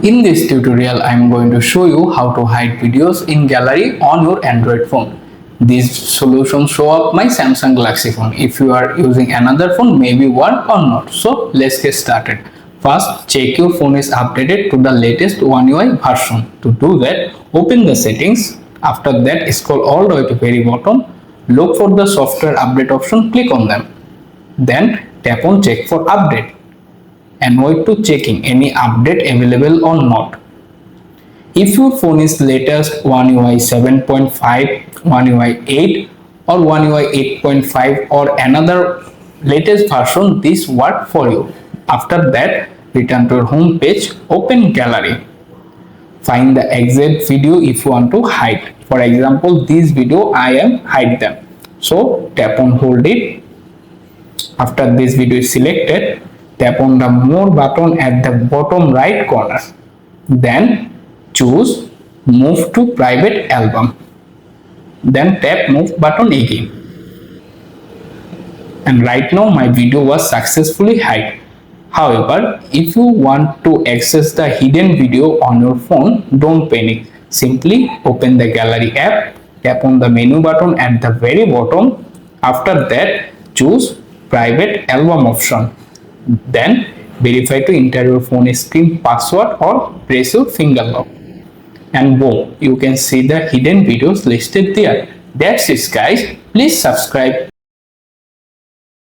In this tutorial, I am going to show you how to hide videos in gallery on your Android phone. These solutions show up my Samsung Galaxy phone. If you are using another phone, maybe work or not. So let's get started. First, check your phone is updated to the latest One UI version. To do that, open the settings. After that, scroll all the way to very bottom. Look for the software update option. Click on them. Then tap on check for update and wait to checking any update available or not. If your phone is latest One UI 7.5, One UI 8 or One UI 8.5 or another latest version, this work for you. After that, return to your home page, open gallery. Find the exact video if you want to hide. For example, this video I am hide them. So tap on hold it. After this video is selected, tap on the more button at the bottom right corner. Then choose move to private album. Then tap move button again. And right now my video was successfully hid. However, if you want to access the hidden video on your phone, don't panic. Simply open the gallery app, tap on the menu button at the very bottom. After that, choose private album option. Then verify to enter your phone screen password or press your finger lock. And boom, you can see the hidden videos listed there. That's it guys. Please subscribe.